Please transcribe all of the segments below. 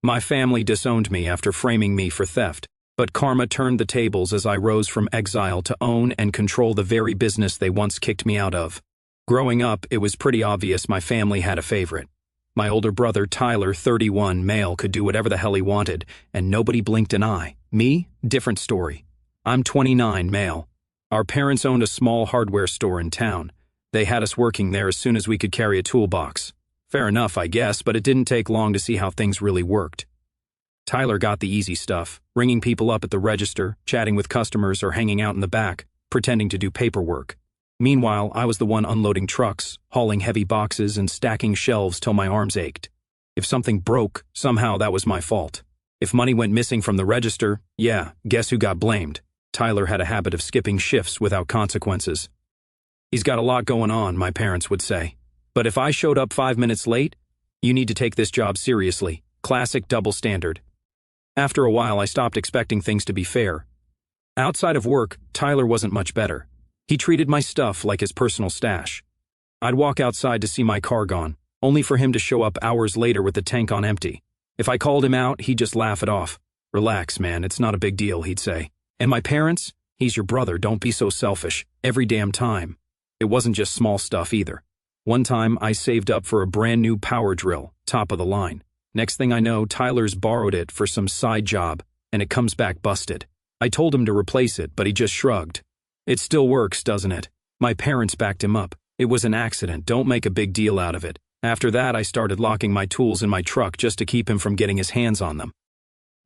My family disowned me after framing me for theft, but karma turned the tables as I rose from exile to own and control the very business they once kicked me out of. Growing up, it was pretty obvious my family had a favorite. My older brother, Tyler, 31, male, could do whatever the hell he wanted, and nobody blinked an eye. Me? Different story. I'm 29, male. Our parents owned a small hardware store in town. They had us working there as soon as we could carry a toolbox. Fair enough, I guess, but it didn't take long to see how things really worked. Tyler got the easy stuff, ringing people up at the register, chatting with customers, or hanging out in the back, pretending to do paperwork. Meanwhile, I was the one unloading trucks, hauling heavy boxes, and stacking shelves till my arms ached. If something broke, somehow that was my fault. If money went missing from the register, yeah, guess who got blamed? Tyler had a habit of skipping shifts without consequences. He's got a lot going on, my parents would say. But if I showed up 5 minutes late, you need to take this job seriously. Classic double standard. After a while, I stopped expecting things to be fair. Outside of work, Tyler wasn't much better. He treated my stuff like his personal stash. I'd walk outside to see my car gone, only for him to show up hours later with the tank on empty. If I called him out, he'd just laugh it off. Relax, man, it's not a big deal, he'd say. And my parents? He's your brother, don't be so selfish. Every damn time. It wasn't just small stuff either. One time, I saved up for a brand new power drill, top of the line. Next thing I know, Tyler's borrowed it for some side job, and it comes back busted. I told him to replace it, but he just shrugged. It still works, doesn't it? My parents backed him up. It was an accident, don't make a big deal out of it. After that, I started locking my tools in my truck just to keep him from getting his hands on them.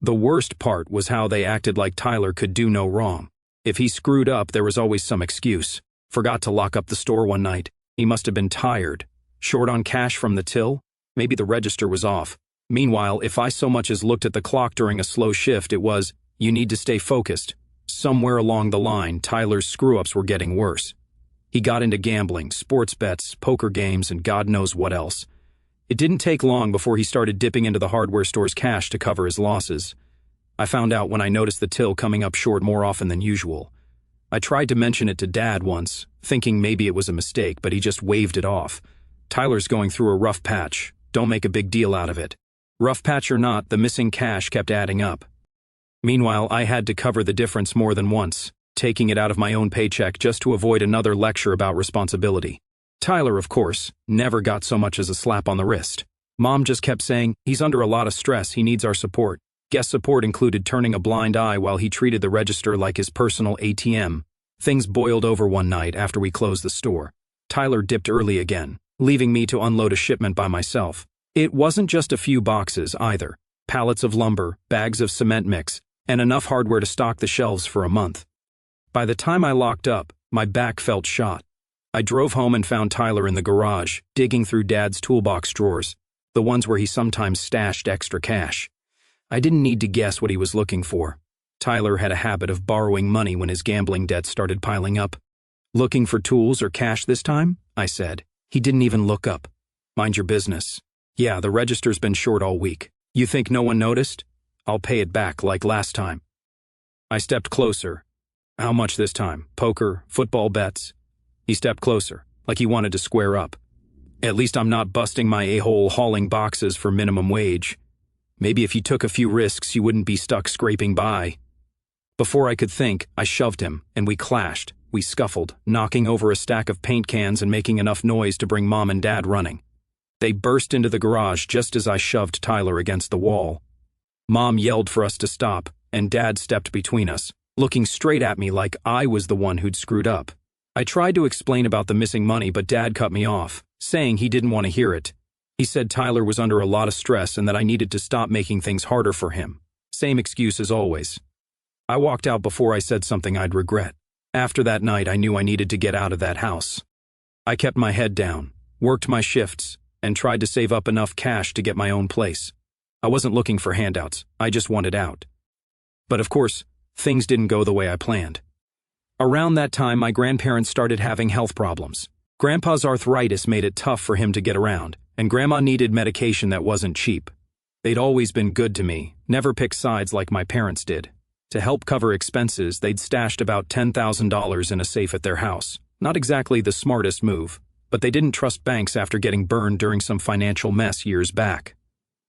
The worst part was how they acted like Tyler could do no wrong. If he screwed up, there was always some excuse. Forgot to lock up the store one night. He must have been tired. Short on cash from the till? Maybe the register was off. Meanwhile, if I so much as looked at the clock during a slow shift, it was, you need to stay focused. Somewhere along the line, Tyler's screw-ups were getting worse. He got into gambling, sports bets, poker games, and God knows what else. It didn't take long before he started dipping into the hardware store's cash to cover his losses. I found out when I noticed the till coming up short more often than usual. I tried to mention it to Dad once, thinking maybe it was a mistake, but he just waved it off. Tyler's going through a rough patch. Don't make a big deal out of it. Rough patch or not, the missing cash kept adding up. Meanwhile, I had to cover the difference more than once, taking it out of my own paycheck just to avoid another lecture about responsibility. Tyler, of course, never got so much as a slap on the wrist. Mom just kept saying, he's under a lot of stress, he needs our support. Guest support included turning a blind eye while he treated the register like his personal ATM. Things boiled over one night after we closed the store. Tyler dipped early again, leaving me to unload a shipment by myself. It wasn't just a few boxes, either. Pallets of lumber, bags of cement mix, and enough hardware to stock the shelves for a month. By the time I locked up, my back felt shot. I drove home and found Tyler in the garage, digging through Dad's toolbox drawers, the ones where he sometimes stashed extra cash. I didn't need to guess what he was looking for. Tyler had a habit of borrowing money when his gambling debts started piling up. Looking for tools or cash this time? I said. He didn't even look up. Mind your business. Yeah, the register's been short all week. You think no one noticed? I'll pay it back like last time. I stepped closer. How much this time? Poker, football bets? He stepped closer, like he wanted to square up. At least I'm not busting my a-hole hauling boxes for minimum wage. Maybe if you took a few risks, you wouldn't be stuck scraping by. Before I could think, I shoved him, and we clashed. We scuffled, knocking over a stack of paint cans and making enough noise to bring Mom and Dad running. They burst into the garage just as I shoved Tyler against the wall. Mom yelled for us to stop, and Dad stepped between us, looking straight at me like I was the one who'd screwed up. I tried to explain about the missing money, but Dad cut me off, saying he didn't want to hear it. He said Tyler was under a lot of stress and that I needed to stop making things harder for him. Same excuse as always. I walked out before I said something I'd regret. After that night, I knew I needed to get out of that house. I kept my head down, worked my shifts, and tried to save up enough cash to get my own place. I wasn't looking for handouts, I just wanted out. But of course, things didn't go the way I planned. Around that time, my grandparents started having health problems. Grandpa's arthritis made it tough for him to get around, and Grandma needed medication that wasn't cheap. They'd always been good to me, never picked sides like my parents did. To help cover expenses, they'd stashed about $10,000 in a safe at their house. Not exactly the smartest move, but they didn't trust banks after getting burned during some financial mess years back.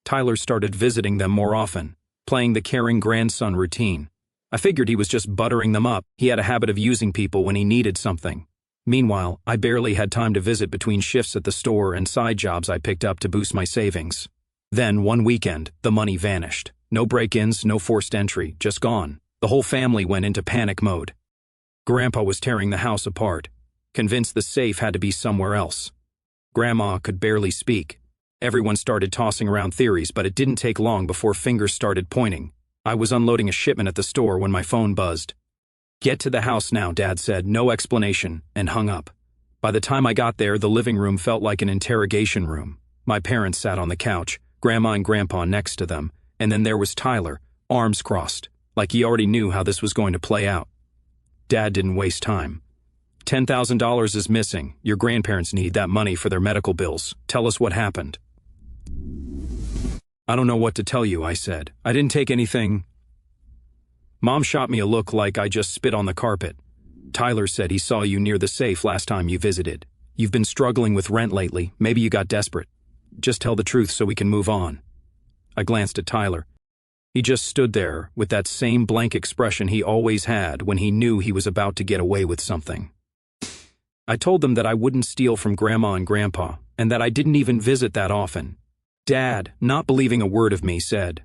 Tyler started visiting them more often, playing the caring grandson routine. I figured he was just buttering them up. He had a habit of using people when he needed something. Meanwhile, I barely had time to visit between shifts at the store and side jobs I picked up to boost my savings. Then, one weekend, the money vanished. No break-ins, no forced entry, just gone. The whole family went into panic mode. Grandpa was tearing the house apart, convinced the safe had to be somewhere else. Grandma could barely speak. Everyone started tossing around theories, but it didn't take long before fingers started pointing. I was unloading a shipment at the store when my phone buzzed. "Get to the house now," Dad said, no explanation, and hung up. By the time I got there, the living room felt like an interrogation room. My parents sat on the couch, Grandma and Grandpa next to them, and then there was Tyler, arms crossed, like he already knew how this was going to play out. Dad didn't waste time. $10,000 is missing. Your grandparents need that money for their medical bills. Tell us what happened. "I don't know what to tell you," I said. "I didn't take anything." Mom shot me a look like I just spit on the carpet. "Tyler said he saw you near the safe last time you visited. You've been struggling with rent lately. Maybe you got desperate. Just tell the truth so we can move on." I glanced at Tyler. He just stood there with that same blank expression he always had when he knew he was about to get away with something. I told them that I wouldn't steal from Grandma and Grandpa, and that I didn't even visit that often. Dad, not believing a word of me, said,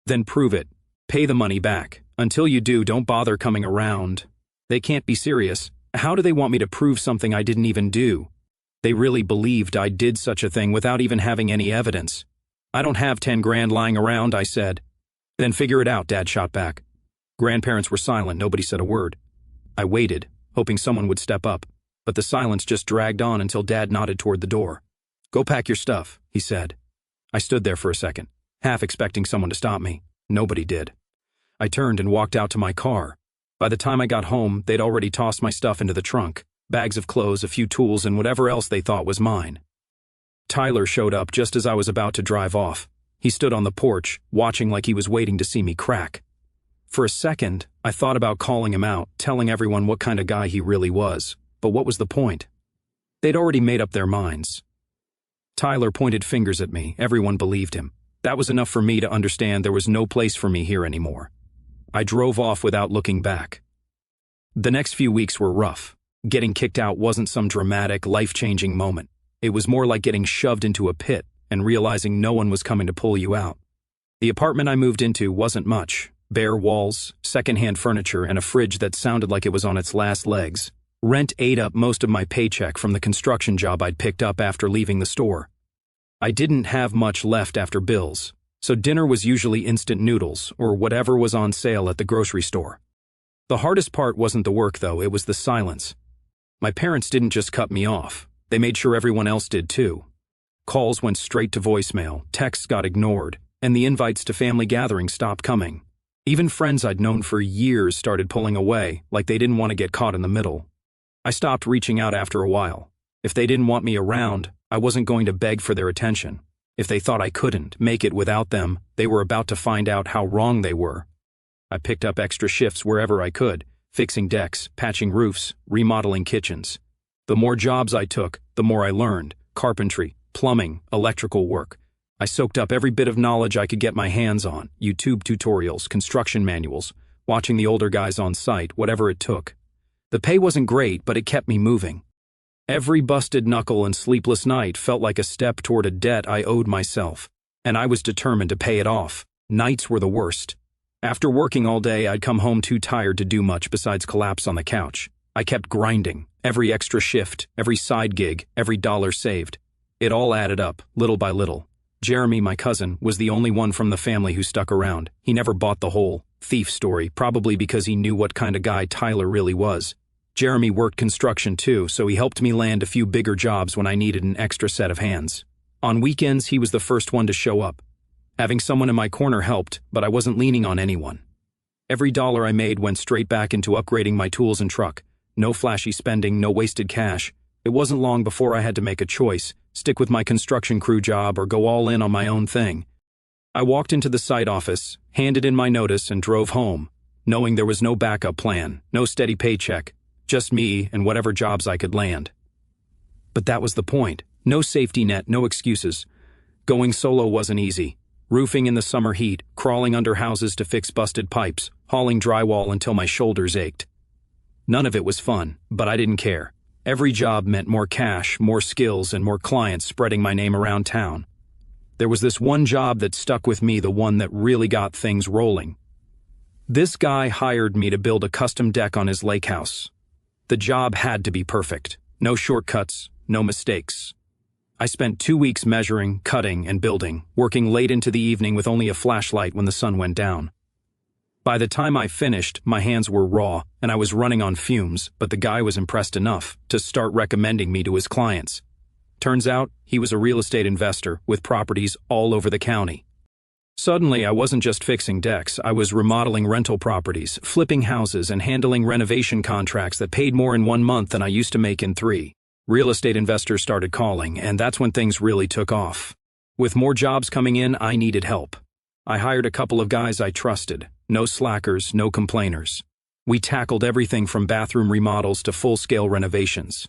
"Then prove it. Pay the money back. Until you do, don't bother coming around. They can't be serious. How do they want me to prove something I didn't even do? They really believed I did such a thing without even having any evidence. I don't have 10 grand lying around," I said. "Then figure it out," Dad shot back. Grandparents were silent. Nobody said a word. I waited, hoping someone would step up, but the silence just dragged on until Dad nodded toward the door. "Go pack your stuff," he said. I stood there for a second, half expecting someone to stop me. Nobody did. I turned and walked out to my car. By the time I got home, they'd already tossed my stuff into the trunk, bags of clothes, a few tools, and whatever else they thought was mine. Tyler showed up just as I was about to drive off. He stood on the porch, watching like he was waiting to see me crack. For a second, I thought about calling him out, telling everyone what kind of guy he really was, but what was the point? They'd already made up their minds. Tyler pointed fingers at me. Everyone believed him. That was enough for me to understand there was no place for me here anymore. I drove off without looking back. The next few weeks were rough. Getting kicked out wasn't some dramatic, life-changing moment. It was more like getting shoved into a pit and realizing no one was coming to pull you out. The apartment I moved into wasn't much. Bare walls, secondhand furniture, and a fridge that sounded like it was on its last legs. Rent ate up most of my paycheck from the construction job I'd picked up after leaving the store. I didn't have much left after bills, so dinner was usually instant noodles or whatever was on sale at the grocery store. The hardest part wasn't the work, though, it was the silence. My parents didn't just cut me off. They made sure everyone else did too. Calls went straight to voicemail, texts got ignored, and the invites to family gatherings stopped coming. Even friends I'd known for years started pulling away, like they didn't want to get caught in the middle. I stopped reaching out after a while. If they didn't want me around, I wasn't going to beg for their attention. If they thought I couldn't make it without them, they were about to find out how wrong they were. I picked up extra shifts wherever I could, fixing decks, patching roofs, remodeling kitchens. The more jobs I took, the more I learned. Carpentry, plumbing, electrical work. I soaked up every bit of knowledge I could get my hands on, YouTube tutorials, construction manuals, watching the older guys on site, whatever it took. The pay wasn't great, but it kept me moving. Every busted knuckle and sleepless night felt like a step toward a debt I owed myself, and I was determined to pay it off. Nights were the worst. After working all day, I'd come home too tired to do much besides collapse on the couch. I kept grinding, every extra shift, every side gig, every dollar saved. It all added up, little by little. Jeremy, my cousin, was the only one from the family who stuck around. He never bought the whole thief story, probably because he knew what kind of guy Tyler really was. Jeremy worked construction too, so he helped me land a few bigger jobs when I needed an extra set of hands. On weekends, he was the first one to show up. Having someone in my corner helped, but I wasn't leaning on anyone. Every dollar I made went straight back into upgrading my tools and truck. No flashy spending, no wasted cash. It wasn't long before I had to make a choice, stick with my construction crew job or go all in on my own thing. I walked into the site office, handed in my notice, and drove home, knowing there was no backup plan, no steady paycheck, just me and whatever jobs I could land. But that was the point. No safety net, no excuses. Going solo wasn't easy. Roofing in the summer heat, crawling under houses to fix busted pipes, hauling drywall until my shoulders ached. None of it was fun, but I didn't care. Every job meant more cash, more skills, and more clients spreading my name around town. There was this one job that stuck with me, the one that really got things rolling. This guy hired me to build a custom deck on his lake house. The job had to be perfect. No shortcuts, no mistakes. I spent 2 weeks measuring, cutting, and building, working late into the evening with only a flashlight when the sun went down. By the time I finished, my hands were raw, and I was running on fumes, but the guy was impressed enough to start recommending me to his clients. Turns out, he was a real estate investor with properties all over the county. Suddenly, I wasn't just fixing decks, I was remodeling rental properties, flipping houses, and handling renovation contracts that paid more in 1 month than I used to make in 3. Real estate investors started calling, and that's when things really took off. With more jobs coming in, I needed help. I hired a couple of guys I trusted. No slackers, no complainers. We tackled everything from bathroom remodels to full-scale renovations.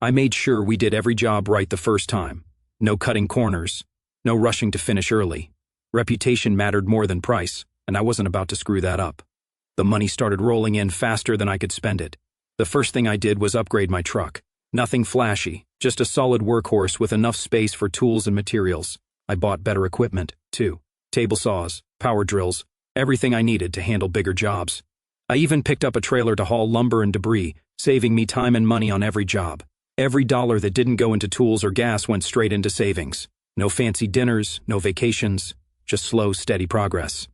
I made sure we did every job right the first time. No cutting corners. No rushing to finish early. Reputation mattered more than price, and I wasn't about to screw that up. The money started rolling in faster than I could spend it. The first thing I did was upgrade my truck. Nothing flashy, just a solid workhorse with enough space for tools and materials. I bought better equipment, too. Table saws, power drills, everything I needed to handle bigger jobs. I even picked up a trailer to haul lumber and debris, saving me time and money on every job. Every dollar that didn't go into tools or gas went straight into savings. No fancy dinners, no vacations, just slow, steady progress.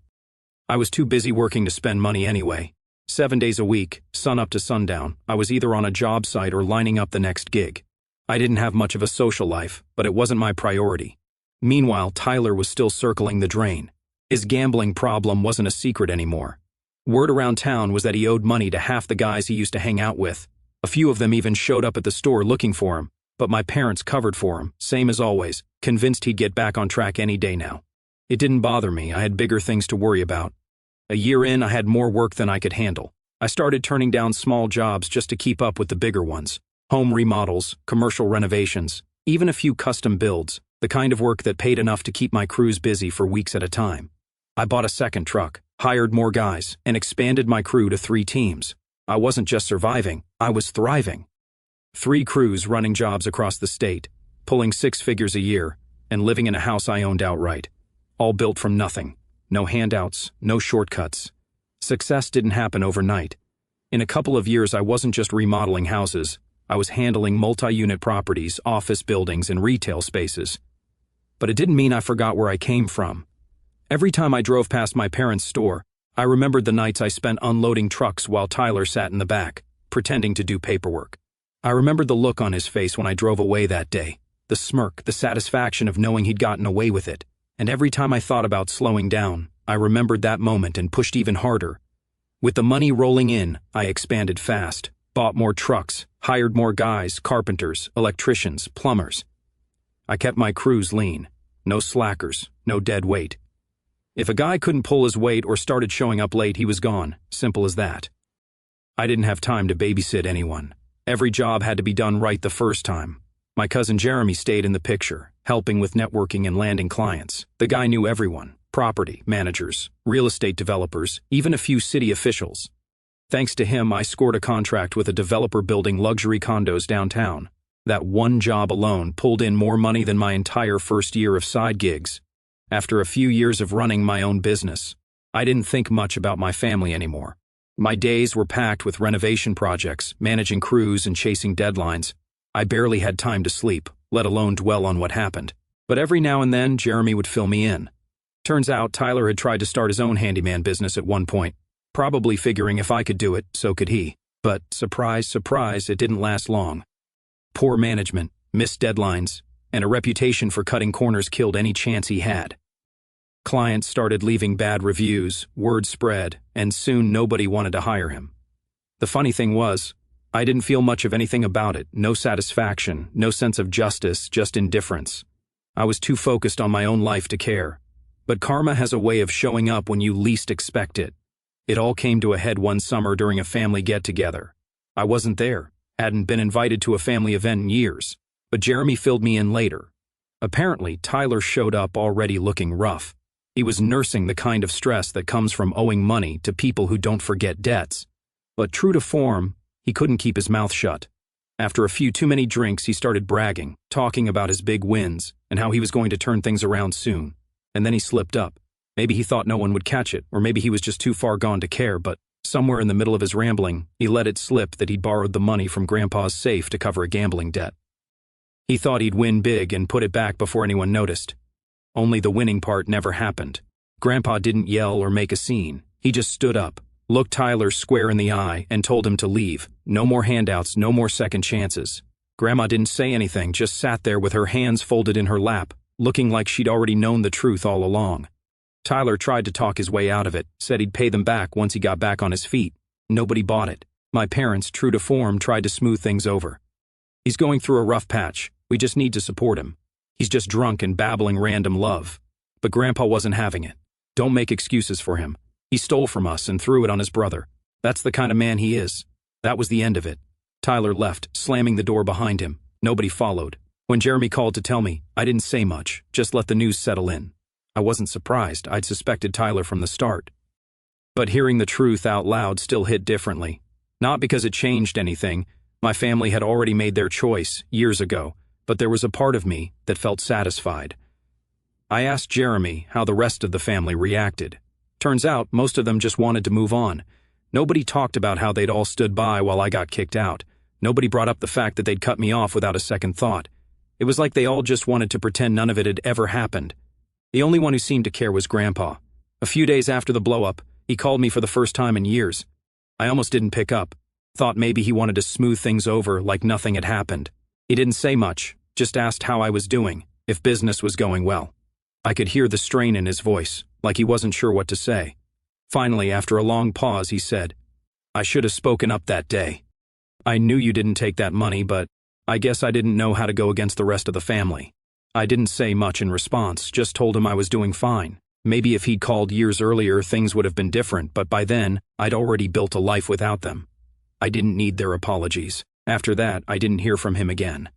I was too busy working to spend money anyway. 7 days a week, sun up to sundown, I was either on a job site or lining up the next gig. I didn't have much of a social life, but it wasn't my priority. Meanwhile, Tyler was still circling the drain. His gambling problem wasn't a secret anymore. Word around town was that he owed money to half the guys he used to hang out with. A few of them even showed up at the store looking for him, but my parents covered for him, same as always, convinced he'd get back on track any day now. It didn't bother me, I had bigger things to worry about. A year in, I had more work than I could handle. I started turning down small jobs just to keep up with the bigger ones. Home remodels, commercial renovations, even a few custom builds, the kind of work that paid enough to keep my crews busy for weeks at a time. I bought a second truck, hired more guys, and expanded my crew to 3 teams. I wasn't just surviving, I was thriving. 3 crews running jobs across the state, pulling 6 figures a year, and living in a house I owned outright. All built from nothing. No handouts, no shortcuts. Success didn't happen overnight. In a couple of years, I wasn't just remodeling houses. I was handling multi-unit properties, office buildings, and retail spaces. But it didn't mean I forgot where I came from. Every time I drove past my parents' store, I remembered the nights I spent unloading trucks while Tyler sat in the back, pretending to do paperwork. I remembered the look on his face when I drove away that day, the smirk, the satisfaction of knowing he'd gotten away with it. And every time I thought about slowing down, I remembered that moment and pushed even harder. With the money rolling in, I expanded fast, bought more trucks, hired more guys, carpenters, electricians, plumbers. I kept my crews lean. No slackers, no dead weight. If a guy couldn't pull his weight or started showing up late, he was gone. Simple as that. I didn't have time to babysit anyone. Every job had to be done right the first time. My cousin Jeremy stayed in the picture, helping with networking and landing clients. The guy knew everyone, property managers, real estate developers, even a few city officials. Thanks to him, I scored a contract with a developer building luxury condos downtown. That one job alone pulled in more money than my entire first year of side gigs. After a few years of running my own business, I didn't think much about my family anymore. My days were packed with renovation projects, managing crews, and chasing deadlines. I barely had time to sleep, let alone dwell on what happened. But every now and then, Jeremy would fill me in. Turns out Tyler had tried to start his own handyman business at one point, probably figuring if I could do it, so could he. But surprise, surprise, it didn't last long. Poor management, missed deadlines, and a reputation for cutting corners killed any chance he had. Clients started leaving bad reviews, word spread, and soon nobody wanted to hire him. The funny thing was, I didn't feel much of anything about it, no satisfaction, no sense of justice, just indifference. I was too focused on my own life to care. But karma has a way of showing up when you least expect it. It all came to a head one summer during a family get-together. I wasn't there, hadn't been invited to a family event in years, but Jeremy filled me in later. Apparently, Tyler showed up already looking rough. He was nursing the kind of stress that comes from owing money to people who don't forget debts. But true to form, he couldn't keep his mouth shut. After a few too many drinks, he started bragging, talking about his big wins and how he was going to turn things around soon. And then he slipped up. Maybe he thought no one would catch it, or maybe he was just too far gone to care, but somewhere in the middle of his rambling, he let it slip that he'd borrowed the money from Grandpa's safe to cover a gambling debt. He thought he'd win big and put it back before anyone noticed. Only the winning part never happened. Grandpa didn't yell or make a scene. He just stood up, looked Tyler square in the eye, and told him to leave. No more handouts, no more second chances. Grandma didn't say anything, just sat there with her hands folded in her lap, looking like she'd already known the truth all along. Tyler tried to talk his way out of it, said he'd pay them back once he got back on his feet. Nobody bought it. My parents, true to form, tried to smooth things over. He's going through a rough patch. We just need to support him. He's just drunk and babbling random love. But Grandpa wasn't having it. Don't make excuses for him. He stole from us and threw it on his brother. That's the kind of man he is. That was the end of it. Tyler left, slamming the door behind him. Nobody followed. When Jeremy called to tell me, I didn't say much, just let the news settle in. I wasn't surprised. I'd suspected Tyler from the start. But hearing the truth out loud still hit differently. Not because it changed anything. My family had already made their choice years ago, but there was a part of me that felt satisfied. I asked Jeremy how the rest of the family reacted. Turns out most of them just wanted to move on. Nobody talked about how they'd all stood by while I got kicked out. Nobody brought up the fact that they'd cut me off without a second thought. It was like they all just wanted to pretend none of it had ever happened. The only one who seemed to care was Grandpa. A few days after the blow-up, he called me for the first time in years. I almost didn't pick up. Thought maybe he wanted to smooth things over like nothing had happened. He didn't say much, just asked how I was doing, if business was going well. I could hear the strain in his voice, like he wasn't sure what to say. Finally, after a long pause, he said, I should have spoken up that day. I knew you didn't take that money, but I guess I didn't know how to go against the rest of the family. I didn't say much in response, just told him I was doing fine. Maybe if he'd called years earlier, things would have been different, but by then, I'd already built a life without them. I didn't need their apologies. After that, I didn't hear from him again.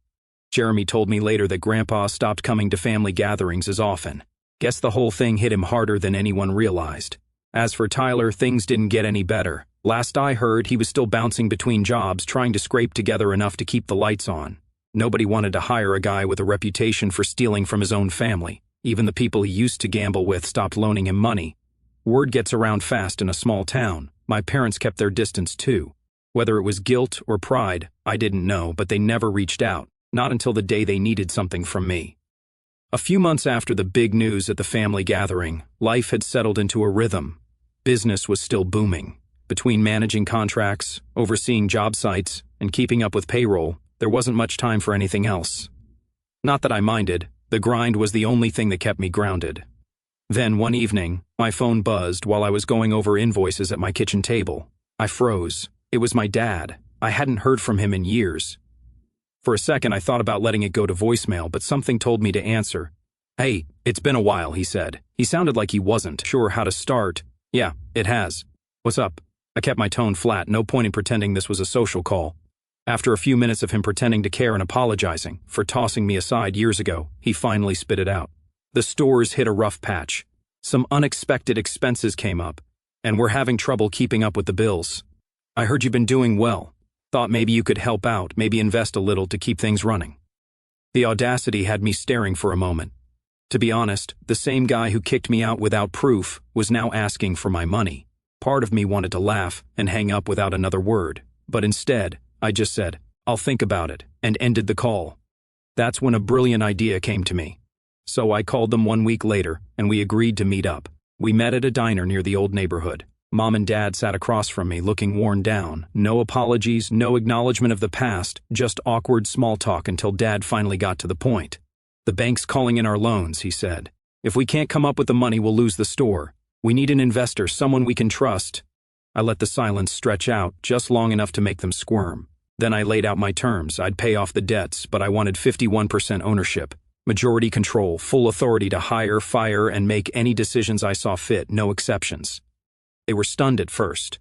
Jeremy told me later that Grandpa stopped coming to family gatherings as often. Guess the whole thing hit him harder than anyone realized. As for Tyler, things didn't get any better. Last I heard, he was still bouncing between jobs, trying to scrape together enough to keep the lights on. Nobody wanted to hire a guy with a reputation for stealing from his own family. Even the people he used to gamble with stopped loaning him money. Word gets around fast in a small town. My parents kept their distance too. Whether it was guilt or pride, I didn't know, but they never reached out. Not until the day they needed something from me. A few months after the big news at the family gathering, life had settled into a rhythm. Business was still booming. Between managing contracts, overseeing job sites, and keeping up with payroll, there wasn't much time for anything else. Not that I minded, the grind was the only thing that kept me grounded. Then one evening, my phone buzzed while I was going over invoices at my kitchen table. I froze. It was my dad. I hadn't heard from him in years. For a second, I thought about letting it go to voicemail, but something told me to answer. Hey, it's been a while, he said. He sounded like he wasn't sure how to start. Yeah, it has. What's up? I kept my tone flat, no point in pretending this was a social call. After a few minutes of him pretending to care and apologizing for tossing me aside years ago, he finally spit it out. The stores hit a rough patch. Some unexpected expenses came up, and we're having trouble keeping up with the bills. I heard you've been doing well. Thought maybe you could help out, maybe invest a little to keep things running. The audacity had me staring for a moment. To be honest, the same guy who kicked me out without proof was now asking for my money. Part of me wanted to laugh and hang up without another word, but instead, I just said, I'll think about it, and ended the call. That's when a brilliant idea came to me. So I called them 1 week later, and we agreed to meet up. We met at a diner near the old neighborhood. Mom and Dad sat across from me, looking worn down. No apologies, no acknowledgement of the past, just awkward small talk until Dad finally got to the point. The bank's calling in our loans, he said. If we can't come up with the money, we'll lose the store. We need an investor, someone we can trust. I let the silence stretch out, just long enough to make them squirm. Then I laid out my terms. I'd pay off the debts, but I wanted 51% ownership. Majority control, full authority to hire, fire, and make any decisions I saw fit, no exceptions. They were stunned at first.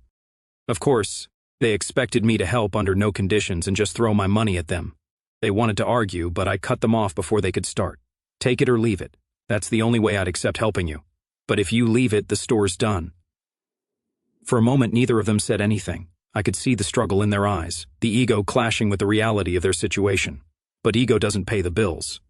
Of course, they expected me to help under no conditions and just throw my money at them. They wanted to argue, but I cut them off before they could start. Take it or leave it. That's the only way I'd accept helping you. But if you leave it, the store's done." For a moment, neither of them said anything. I could see the struggle in their eyes, the ego clashing with the reality of their situation. But ego doesn't pay the bills.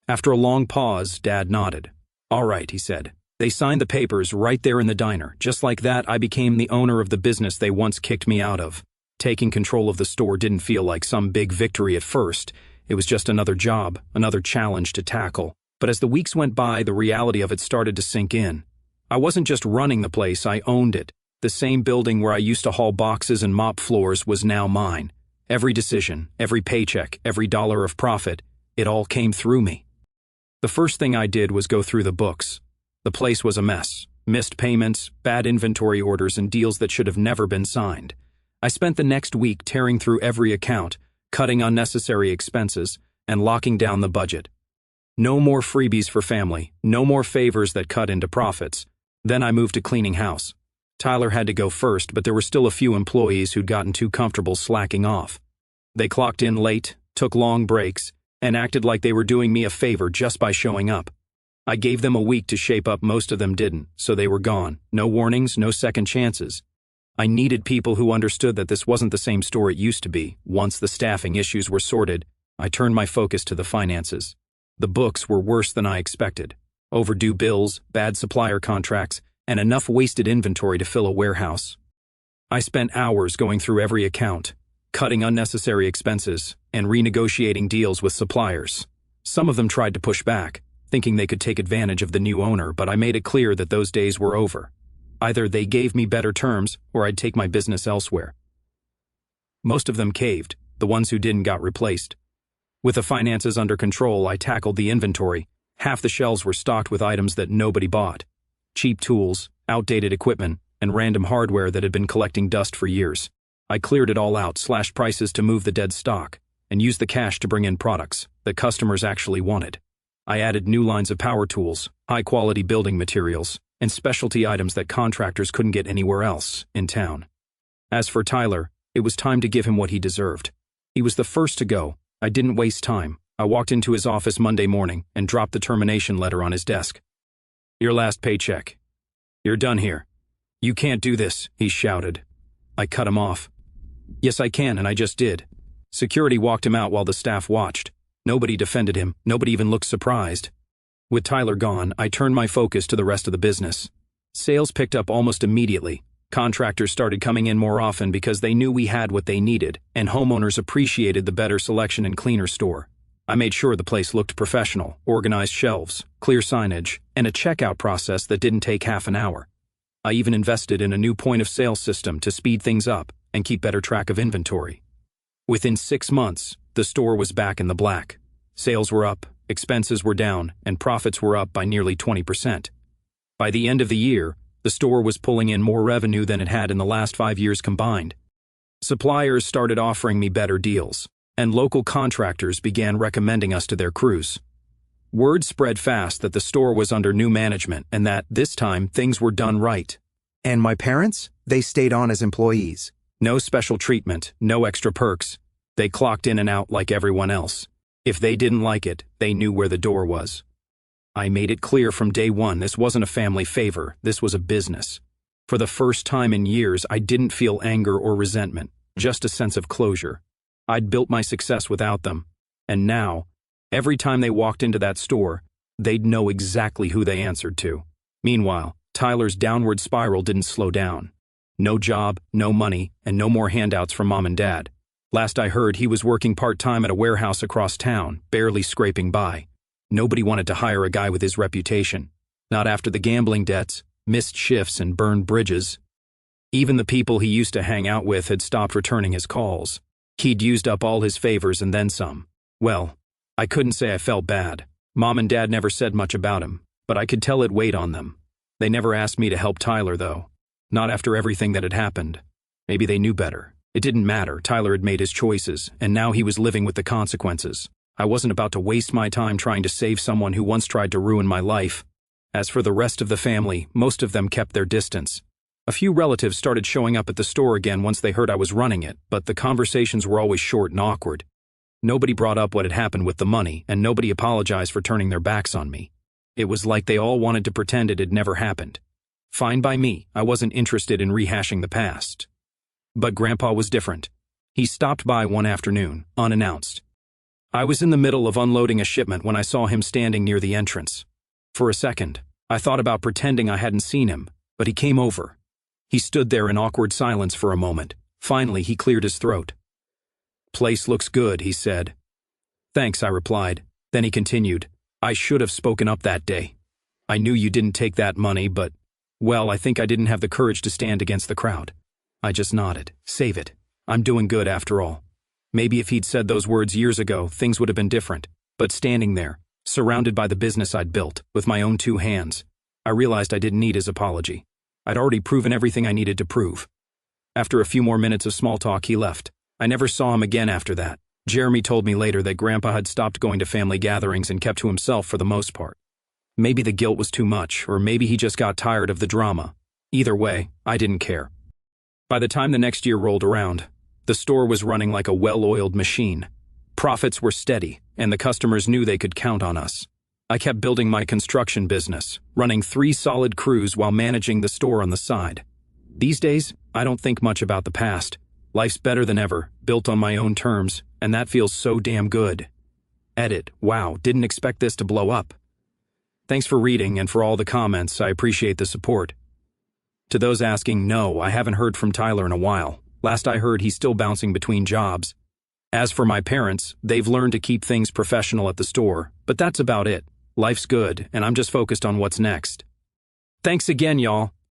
After a long pause, Dad nodded. "All right," he said. "They signed the papers right there in the diner. Just like that, I became the owner of the business they once kicked me out of. Taking control of the store didn't feel like some big victory at first. It was just another job, another challenge to tackle. But as the weeks went by, the reality of it started to sink in. I wasn't just running the place, I owned it. The same building where I used to haul boxes and mop floors was now mine. Every decision, every paycheck, every dollar of profit, it all came through me. The first thing I did was go through the books. The place was a mess. Missed payments, bad inventory orders, and deals that should have never been signed. I spent the next week tearing through every account, cutting unnecessary expenses, and locking down the budget. No more freebies for family, no more favors that cut into profits. Then I moved to cleaning house. Tyler had to go first, but there were still a few employees who'd gotten too comfortable slacking off. They clocked in late, took long breaks, and acted like they were doing me a favor just by showing up. I gave them a week to shape up. Most of them didn't, so they were gone. No warnings, no second chances. I needed people who understood that this wasn't the same store it used to be. Once the staffing issues were sorted, I turned my focus to the finances. The books were worse than I expected. Overdue bills, bad supplier contracts, and enough wasted inventory to fill a warehouse. I spent hours going through every account, cutting unnecessary expenses, and renegotiating deals with suppliers. Some of them tried to push back, thinking they could take advantage of the new owner, but I made it clear that those days were over. Either they gave me better terms, or I'd take my business elsewhere. Most of them caved. The ones who didn't got replaced. With the finances under control, I tackled the inventory. Half the shelves were stocked with items that nobody bought. Cheap tools, outdated equipment, and random hardware that had been collecting dust for years. I cleared it all out, slashed prices to move the dead stock, and used the cash to bring in products that customers actually wanted. I added new lines of power tools, high-quality building materials, and specialty items that contractors couldn't get anywhere else in town. As for Tyler, it was time to give him what he deserved. He was the first to go. I didn't waste time. I walked into his office Monday morning and dropped the termination letter on his desk. "Your last paycheck. You're done here. You can't do this," he shouted. I cut him off. "Yes, I can, and I just did." Security walked him out while the staff watched. Nobody defended him. Nobody even looked surprised. With Tyler gone, I turned my focus to the rest of the business. Sales picked up almost immediately. Contractors started coming in more often because they knew we had what they needed, and homeowners appreciated the better selection and cleaner store. I made sure the place looked professional, organized shelves, clear signage, and a checkout process that didn't take half an hour. I even invested in a new point-of-sale system to speed things up and keep better track of inventory. Within 6 months, the store was back in the black. Sales were up, expenses were down, and profits were up by nearly 20%. By the end of the year, the store was pulling in more revenue than it had in the last 5 years combined. Suppliers started offering me better deals, and local contractors began recommending us to their crews. Word spread fast that the store was under new management and that, this time, things were done right. And my parents? They stayed on as employees. No special treatment, no extra perks. They clocked in and out like everyone else. If they didn't like it, they knew where the door was. I made it clear from day one this wasn't a family favor, this was a business. For the first time in years, I didn't feel anger or resentment, just a sense of closure. I'd built my success without them, and now, every time they walked into that store, they'd know exactly who they answered to. Meanwhile, Tyler's downward spiral didn't slow down. No job, no money, and no more handouts from Mom and Dad. Last I heard, he was working part-time at a warehouse across town, barely scraping by. Nobody wanted to hire a guy with his reputation. Not after the gambling debts, missed shifts, and burned bridges. Even the people he used to hang out with had stopped returning his calls. He'd used up all his favors and then some. Well, I couldn't say I felt bad. Mom and Dad never said much about him, but I could tell it weighed on them. They never asked me to help Tyler, though. Not after everything that had happened. Maybe they knew better. It didn't matter. Tyler had made his choices, and now he was living with the consequences. I wasn't about to waste my time trying to save someone who once tried to ruin my life. As for the rest of the family, most of them kept their distance. A few relatives started showing up at the store again once they heard I was running it, but the conversations were always short and awkward. Nobody brought up what had happened with the money, and nobody apologized for turning their backs on me. It was like they all wanted to pretend it had never happened. Fine by me, I wasn't interested in rehashing the past. But Grandpa was different. He stopped by one afternoon, unannounced. I was in the middle of unloading a shipment when I saw him standing near the entrance. For a second, I thought about pretending I hadn't seen him, but he came over. He stood there in awkward silence for a moment. Finally, he cleared his throat. "Place looks good," he said. "Thanks," I replied. Then he continued, "I should have spoken up that day. I knew you didn't take that money, but, well, I think I didn't have the courage to stand against the crowd." I just nodded. Save it. I'm doing good after all. Maybe if he'd said those words years ago, things would have been different. But standing there, surrounded by the business I'd built, with my own 2 hands, I realized I didn't need his apology. I'd already proven everything I needed to prove. After a few more minutes of small talk, he left. I never saw him again after that. Jeremy told me later that Grandpa had stopped going to family gatherings and kept to himself for the most part. Maybe the guilt was too much, or maybe he just got tired of the drama. Either way, I didn't care. By the time the next year rolled around, the store was running like a well-oiled machine. Profits were steady, and the customers knew they could count on us. I kept building my construction business, running 3 solid crews while managing the store on the side. These days, I don't think much about the past. Life's better than ever, built on my own terms, and that feels so damn good. Edit. Wow, didn't expect this to blow up. Thanks for reading and for all the comments. I appreciate the support. To those asking, no, I haven't heard from Tyler in a while. Last I heard, he's still bouncing between jobs. As for my parents, they've learned to keep things professional at the store, but that's about it. Life's good, and I'm just focused on what's next. Thanks again, y'all.